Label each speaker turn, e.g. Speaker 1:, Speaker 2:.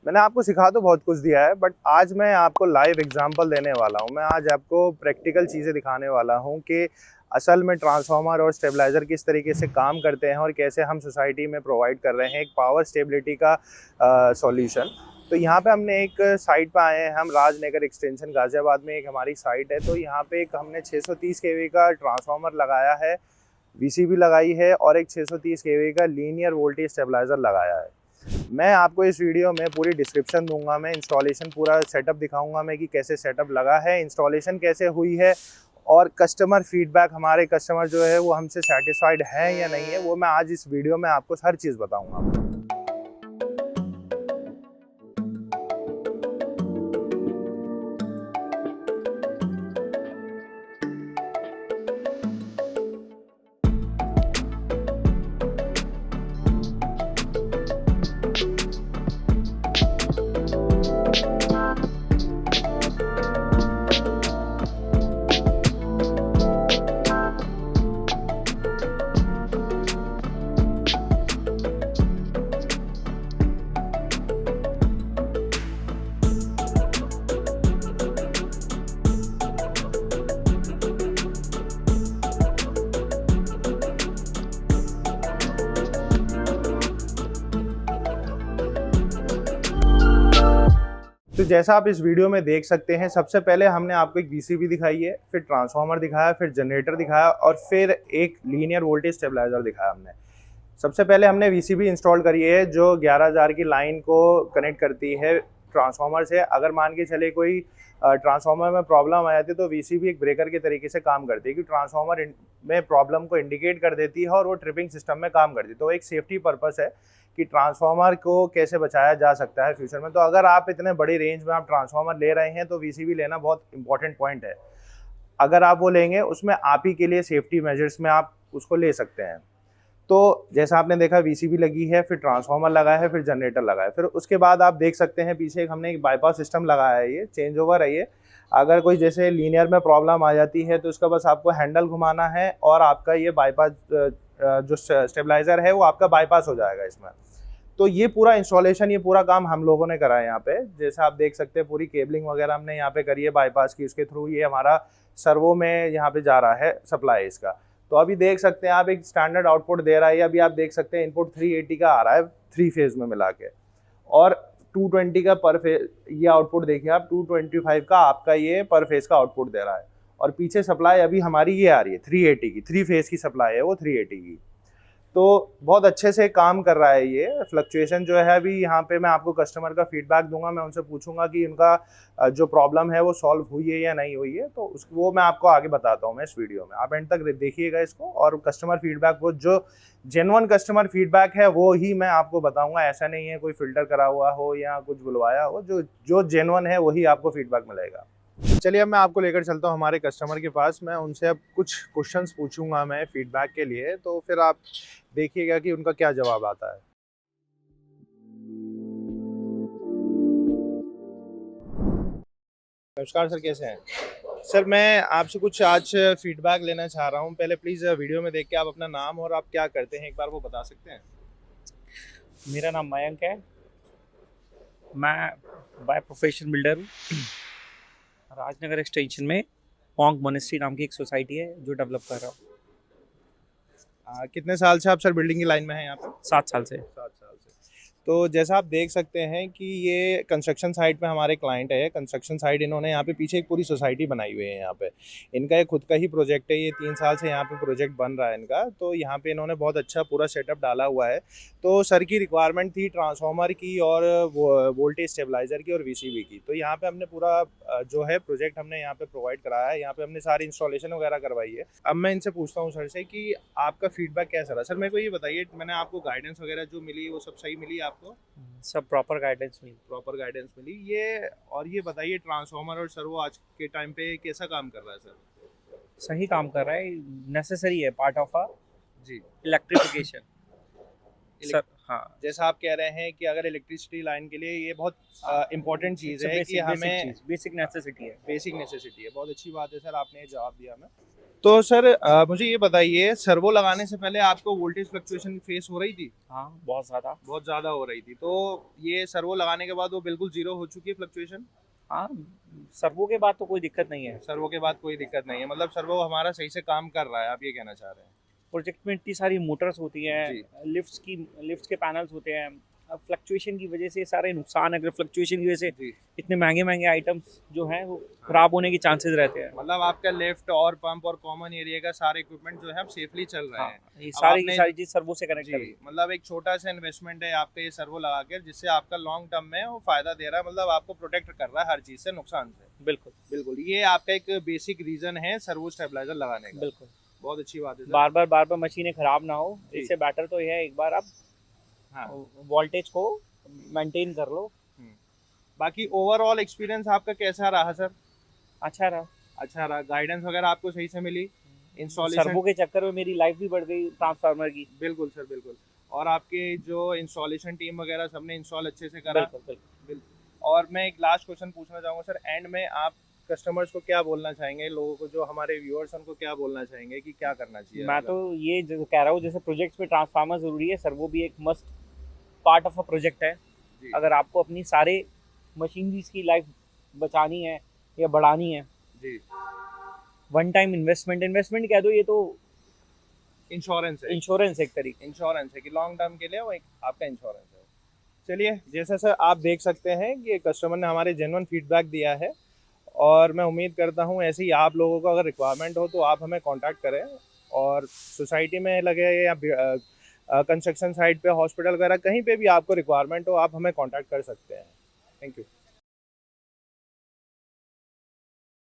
Speaker 1: मैंने आपको सिखा तो बहुत कुछ दिया है, बट आज मैं आपको लाइव एग्जांपल देने वाला हूँ। मैं आज आपको प्रैक्टिकल चीज़ें दिखाने वाला हूँ कि असल में ट्रांसफार्मर और स्टेबलाइज़र किस तरीके से काम करते हैं और कैसे हम सोसाइटी में प्रोवाइड कर रहे हैं एक पावर स्टेबिलिटी का सॉल्यूशन। तो यहाँ पे हमने एक साइट पे आए हैं हम, राजनगर एक्सटेंशन गाज़ियाबाद में एक हमारी साइट है। तो यहाँ पे एक हमने 630 केवी का ट्रांसफार्मर लगाया है, वीसीबी लगाई है और एक 630 केवी का लीनियर वोल्टेज स्टेबलाइज़र लगाया है। मैं आपको इस वीडियो में पूरी डिस्क्रिप्शन दूंगा, मैं इंस्टॉलेशन पूरा सेटअप दिखाऊंगा मैं कि कैसे सेटअप लगा है, इंस्टॉलेशन कैसे हुई है और कस्टमर फीडबैक, हमारे कस्टमर जो है वो हमसे सेटिस्फाइड है या नहीं है, वो मैं आज इस वीडियो में आपको हर चीज़ बताऊंगा। तो जैसा आप इस वीडियो में देख सकते हैं, सबसे पहले हमने आपको एक वीसीबी दिखाई है, फिर ट्रांसफार्मर दिखाया, फिर जनरेटर दिखाया और फिर एक लीनियर वोल्टेज स्टेबलाइजर दिखाया हमने। सबसे पहले हमने वीसीबी इंस्टॉल करी है जो 11,000 की लाइन को कनेक्ट करती है ट्रांसफार्मर से। अगर मान के चले कोई ट्रांसफार्मर में प्रॉब्लम आ जाती है तो वीसीबी एक ब्रेकर के तरीके से काम करती है कि ट्रांसफार्मर में प्रॉब्लम को इंडिकेट कर देती है और वो ट्रिपिंग सिस्टम में काम करती है। तो एक सेफ्टी पर्पस है कि ट्रांसफार्मर को कैसे बचाया जा सकता है फ्यूचर में। तो अगर आप इतने बड़ी रेंज में आप ट्रांसफार्मर ले रहे हैं तो वीसीबी लेना बहुत इंपॉर्टेंट पॉइंट है। अगर आप वो लेंगे उसमें आप ही के लिए सेफ्टी मेजर्स में आप उसको ले सकते हैं। तो जैसा आपने देखा वीसीबी लगी है, फिर ट्रांसफार्मर लगा है, फिर जनरेटर लगा है, फिर उसके बाद आप देख सकते हैं पीछे हमने एक बाईपास सिस्टम लगाया है। ये चेंज ओवर है ये। अगर कोई जैसे लीनियर में प्रॉब्लम आ जाती है तो उसका बस आपको हैंडल घुमाना है और आपका ये बाईपास जो स्टेबलाइजर है वो आपका बाईपास हो जाएगा इसमें। तो ये पूरा इंस्टॉलेशन, ये पूरा काम हम लोगों ने करा है यहाँ पे। जैसा आप देख सकते हैं पूरी केबलिंग वगैरह हमने यहाँ पे करी है बाईपास की, उसके थ्रू ये हमारा सर्वो में यहाँ पे जा रहा है सप्लाई इसका। तो अभी देख सकते हैं आप एक स्टैंडर्ड आउटपुट दे रहा है। अभी आप देख सकते हैं इनपुट 380 का आ रहा है 3 फेज में मिला के, और 220 का पर फेज ये आउटपुट देखिए आप, 225 का आपका ये पर फेज का आउटपुट दे रहा है। और पीछे सप्लाई अभी हमारी ये आ रही है 380 की, 3 फेज की सप्लाई है वो 380 की। तो बहुत अच्छे से काम कर रहा है ये। फ्लक्चुएशन जो है अभी यहाँ पे मैं आपको कस्टमर का फीडबैक दूंगा, मैं उनसे पूछूंगा कि उनका जो प्रॉब्लम है वो सॉल्व हुई है या नहीं हुई है। तो वो मैं आपको आगे बताता हूँ मैं इस वीडियो में। आप एंड तक देखिएगा इसको और कस्टमर फीडबैक, वो जो जेन्युइन कस्टमर फीडबैक है वो ही मैं आपको बताऊंगा। ऐसा नहीं है कोई फिल्टर करा हुआ हो या कुछ बुलवाया हो, जो जेन्युइन है वही आपको फीडबैक मिलेगा। चलिए अब मैं आपको लेकर चलता हूँ हमारे कस्टमर के पास। मैं उनसे अब कुछ क्वेश्चंस पूछूंगा मैं फीडबैक के लिए, तो फिर आप देखिएगा कि उनका क्या जवाब आता है। नमस्कार सर, कैसे हैं? सर मैं आपसे कुछ आज फीडबैक लेना चाह रहा हूँ। पहले प्लीज़ वीडियो में देख के आप अपना नाम और आप क्या करते हैं एक बार वो बता सकते हैं?
Speaker 2: मेरा नाम मयंक है। मैं बाय प्रोफेशन बिल्डर हूँ। राजनगर एक्सटेंशन में पोंग मोनेस्ट्री नाम की एक सोसाइटी है जो डेवलप कर रहा हूँ।
Speaker 1: कितने साल से आप सर बिल्डिंग की लाइन में हैं यहाँ पे?
Speaker 2: 7 साल से।
Speaker 1: 7 साल से। तो जैसा आप देख सकते हैं कि ये कंस्ट्रक्शन साइट पे हमारे क्लाइंट है। कंस्ट्रक्शन साइट इन्होंने यहाँ पे पीछे एक पूरी सोसाइटी बनाई हुई है। यहाँ पे इनका एक खुद का ही प्रोजेक्ट है। ये 3 साल से यहाँ पे प्रोजेक्ट बन रहा है इनका। तो यहाँ पे इन्होंने बहुत अच्छा पूरा सेटअप डाला हुआ है। तो सर की रिक्वायरमेंट थी ट्रांसफार्मर की और वोल्टेज स्टेबलाइजर की और वीसीबी की। तो यहाँ पे हमने पूरा जो है प्रोजेक्ट हमने यहाँ पे प्रोवाइड कराया है। यहाँ पे हमने सारी इंस्टॉलेशन वगैरह करवाई है। अब मैं इनसे पूछता हूँ सर से कि आपका फीडबैक कैसा रहा। सर मेरे को ये बताइए, मैंने आपको गाइडेंस वगैरह जो मिली वो सब सही मिली आपको?
Speaker 2: सब प्रॉपर गाइडेंस मिली।
Speaker 1: प्रॉपर गाइडेंस मिली ये। और ये बताइए ट्रांसफार्मर और सर्वो आज के टाइम पे कैसा काम कर रहा है सर?
Speaker 2: सही काम कर रहा है, नेसेसरी है, पार्ट ऑफ अ
Speaker 1: जी।
Speaker 2: इलेक्ट्रिफिकेशन। सर हाँ,
Speaker 1: जैसा आप कह रहे हैं कि अगर इलेक्ट्रिसिटी लाइन के लिए ये बहुत इंपॉर्टेंट चीज़ है कि हमें
Speaker 2: बेसिक नेसेसिटी है।
Speaker 1: बेसिक नेसेसिटी है। बहुत अच्छी बात है सर, आपने ये जवाब दिया हमें। तो सर मुझे ये बताइए, सर्वो लगाने से पहले आपको वोल्टेज फ्लक्चुएशन फेस हो रही थी?
Speaker 2: हाँ, बहुत ज़्यादा।
Speaker 1: बहुत ज़्यादा हो रही थी। तो ये सर्वो लगाने के बाद वो बिल्कुल ज़ीरो हो चुकी है फ्लक्चुएशन?
Speaker 2: हाँ, सर्वो के बाद तो कोई दिक्कत नहीं है।
Speaker 1: सर्वो के बाद कोई दिक्कत नहीं है, मतलब सर्वो हमारा सही से काम कर रहा है, आप ये कहना चाह रहे हैं?
Speaker 2: प्रोजेक्ट में इतनी सारी मोटर्स होती हैं,
Speaker 1: जी।
Speaker 2: लिफ्ट्स के पैनल्स होते हैं। अब फ्लक्चुएशन की वजह से सारे नुकसान है, अगर फ्लक्चुएशन की वजह से
Speaker 1: जी।
Speaker 2: इतने महंगे आइटम्स जो हैं वो खराब होने के चांसेस रहते हैं।
Speaker 1: मतलब आपका लिफ्ट और पंप और कॉमन एरिया का सारे इक्विपमेंट जो है अब सेफली चल रहे
Speaker 2: हाँ,
Speaker 1: हैं।
Speaker 2: ये
Speaker 1: अब
Speaker 2: सारी की
Speaker 1: आपने
Speaker 2: सारी चीज़ सर्वो से कनेक्ट कर
Speaker 1: जी,
Speaker 2: दी।
Speaker 1: मतलब एक छोटा सा इन्वेस्टमेंट है आपका ये सर्वो लगा के, जिससे आपका लॉन्ग टर्म में वो फायदा दे रहा है, मतलब आपको प्रोटेक्ट कर रहा है हर चीज से, नुकसान से।
Speaker 2: बिल्कुल,
Speaker 1: बिल्कुल, ये आपका एक बेसिक रीजन है सर्वो स्टेबलाइजर लगाने का।
Speaker 2: बिल्कुल।
Speaker 1: बहुत अच्छी बात है सर।
Speaker 2: बार-बार मशीनें खराब ना हो,
Speaker 1: जी।
Speaker 2: इससे बेटर तो ये है एक बार आप
Speaker 1: हाँ।
Speaker 2: वोल्टेज को मेंटेन कर लो।
Speaker 1: हम्म। बाकी ओवरऑल एक्सपीरियंस आपका कैसा रहा सर?
Speaker 2: अच्छा रहा।
Speaker 1: अच्छा रहा, गाइडेंस वगैरह आपको सही से मिली? इंस्टॉलेशन?
Speaker 2: सर्वो के चक्कर में मेरी लाइफ भी बढ़ गई ट्रांसफार्मर की।
Speaker 1: बिल्कुल सर, बिल्कुल। और आपके जो इंस्टॉलेशन टीम वगैरह सबने इंस्टॉल अच्छे से करा?
Speaker 2: बिल्कुल, बिल्कुल।
Speaker 1: बिल्कुल। और मैं एक लास्ट क्वेश्चन पूछना चाहूँगा सर, एंड में आप कस्टमर्स को क्या बोलना चाहेंगे, लोगों को जो हमारे व्यूअर्स उनको क्या बोलना चाहेंगे कि क्या करना चाहिए?
Speaker 2: मैं तो ये जो कह रहा हूँ, जैसे प्रोजेक्ट्स में ट्रांसफार्मर ज़रूरी है, सर्वो भी एक must part of a project है।
Speaker 1: जी।
Speaker 2: अगर आपको अपनी सारे मशीनरीज की लाइफ बचानी है या बढ़ानी है,
Speaker 1: जी।
Speaker 2: वन टाइम इन्वेस्टमेंट कह दो, ये तो
Speaker 1: इंश्योरेंस है।
Speaker 2: इंश्योरेंस एक तरीके।
Speaker 1: इंश्योरेंस है कि लॉन्ग टर्म के लिए वो एक आपका इंश्योरेंस है। चलिए, जैसा सर आप देख सकते हैं कि कस्टमर ने हमारे जेन्युइन फीडबैक दिया है, और मैं उम्मीद करता हूँ ऐसे ही आप लोगों को अगर रिक्वायरमेंट हो तो आप हमें कांटेक्ट करें, और सोसाइटी में लगे या कंस्ट्रक्शन साइट पे, हॉस्पिटल वगैरह कहीं पे भी आपको रिक्वायरमेंट हो, आप हमें कांटेक्ट कर सकते हैं। Thank you.